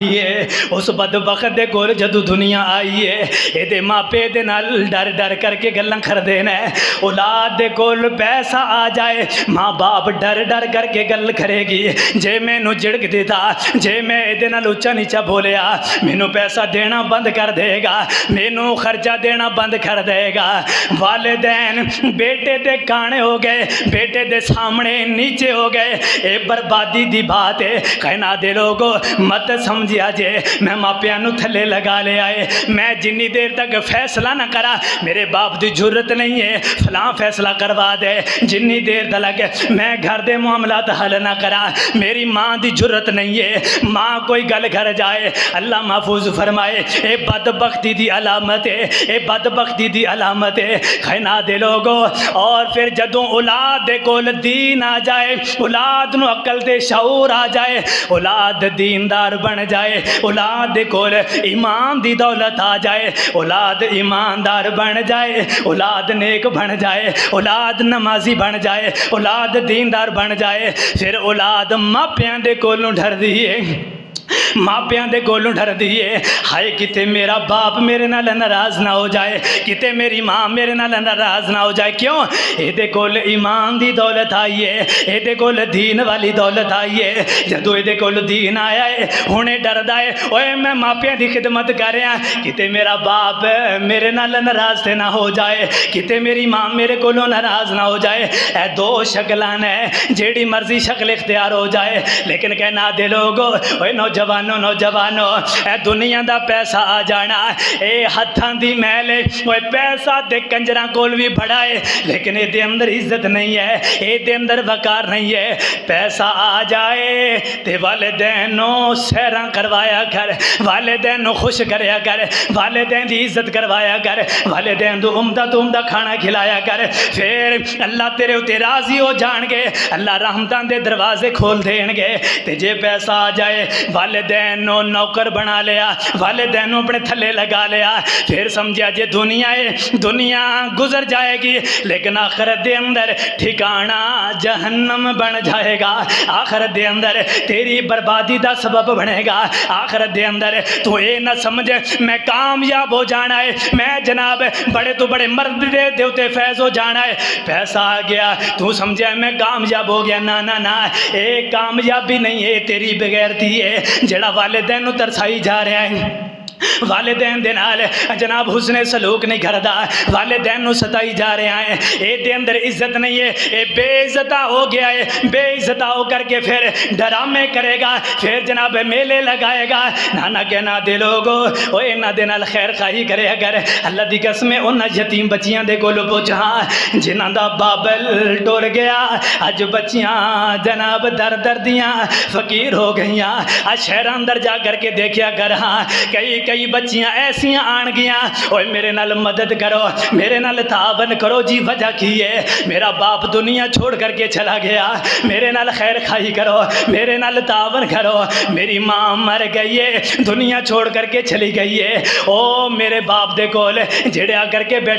ये उस बदबख्त दे कोल जदों दुनिया आई है ये मापे दे नाल डर डर करके गल्लां करदे ने। औलाद दे कोल पैसा आ जाए माँ बाप डर डर करके गल करेगी। जे मैनू झिड़क दिता, जे मैं ये नाल उच्चा नीचा बोलिया, मैनू पैसा देना बंद कर देगा, मैनू खर्चा देना बंद कर देगा। वालिदैन बेटे दे काने हो गए, बेटे दे सामने नीचे हो गए। ये बर्बादी दी बात है। कहना दे लोगो मत समझिया जे मैं मापिया नू थले लगा ले आए। मैं जिन्नी देर तक फैसला ना करा मेरे बाप की जरूरत नहीं है फलां फैसला करवा दे, जिन्नी देर तक मैं घर दे मामलात हल ना करा मेरी माँ की जरूरत नहीं है। माँ कोई गल कर जाए अल्लाह महफूज फरमाए ये बदबख्ती दी अलामत है, ये बदबख्ती दी अलामत है। कहना दे लोगो और फिर जदों औलाद दे कोल दीन आ जाए, औलाद नू अकल दे शऊर आ जाए, औलाद दीनदार बन जाए, औलाद दे कोल ईमान दी दौलत आ जाए, औलाद ईमानदार बन जाए, औलाद नेक बन जाए, औलाद नमाजी बन जाए, औलाद दीनदार बन जाए, फिर औलाद मापियां दे कोलों डरदी है, मापियां दे कोलों डरदी है। हाय किते मेरा बाप मेरे नाल नाराज ना हो जाए, किते मेरी माँ मेरे नाल नाराज ना हो जाए। क्यों? ये कोल ईमान दी दौलत आई है, ये कोल दीन वाली दौलत आई है। जदों ये कोल दीन आया है हुणे डरदा है ओए मैं मापियां दी खिदमत कर रहा, किते मेरा बाप मेरे नाल नाराज ते ना हो जाए, किते मेरी माँ मेरे कोलों नाराज ना हो जाए। ए दो शक्लां ने, जेड़ी मर्जी शक्ल इख्तियार हो जाए, लेकिन कहना दे लोगो ओए नौजवानों नौजवानों ए दुनिया दा पैसा आ जाना ए हत्थां दी मैल ओए पैसा ते कंजरां कोल भी बड़ा है, लेकिन ये अंदर इज्जत नहीं है, ये अंदर वकार नहीं है। पैसा आ जाए ते वालिदैन सैरां करवाया कर, वालिदैन खुश करया कर, वालिदैन दी इज्जत करवाया कर, वालिदैन को उम्दा खाना खिलाया कर। फिर अल्लाह तेरे उत्ते राजी हो जाणगे, अल्लाह रहमतां दे दरवाजे खोल देणगे। ते जे पैसा आ जाए वालिदैन नौकर बना लिया, वालिदैन अपने थले लगा लिया, फिर समझिया जे दुनिया है दुनिया गुजर जाएगी, लेकिन आखिरत दे अंदर ठिकाना जहन्नम बन जाएगा। आखिरत दे अंदर तेरी बर्बादी का सबब बनेगा। आखिरत दे अंदर तू ये ना समझ मैं कामयाब हो जाना है, मैं जनाब बड़े तो बड़े मर्द दे उत्ते फैज हो जाना है, पैसा आ गया तू समझा मैं कामयाब हो गया। ना ना ना, ये कामयाबी नहीं है, तेरी बेगैरती है जेड़ा वालिदैन नू तरसाई जा रहा है। वालिदैन दे नाल जनाब हुस्ने सलूक नहीं करता, वालिदैन नू सताई जा रहा है, ये अंदर इज्जत नहीं है, ये बेइज्जता हो गया है। बेइज्जता हो करके फिर डरामे करेगा, फिर जनाब मेले लगाएगा। नाना कहना दे लोगो ओ इन्हां दे नाल खैर खाही करे अगर अल्लाह दी कसम उन्हां यतीम बच्चियां दे कोल पुछा जिन्हां दा बाबल टुर गया, अज बच्चियां जनाब दर दर दियां फकीर हो गईयां। आ शहर अंदर जा करके देखिया कर, हाँ कई बच्चियां ऐसियां आन गियां ओए मेरे नाल मदद करो, मेरे नाल तावन करो जी, वजह की है मेरा बाप दुनिया छोड़ करके चला गया, मेरे नाल खैर खाई करो, मेरे नाल तावन करो, मेरी माँ मर गई है दुनिया छोड़ करके चली गई है। ओ मेरे बाप दे कोल जेड़े आ करके बैठे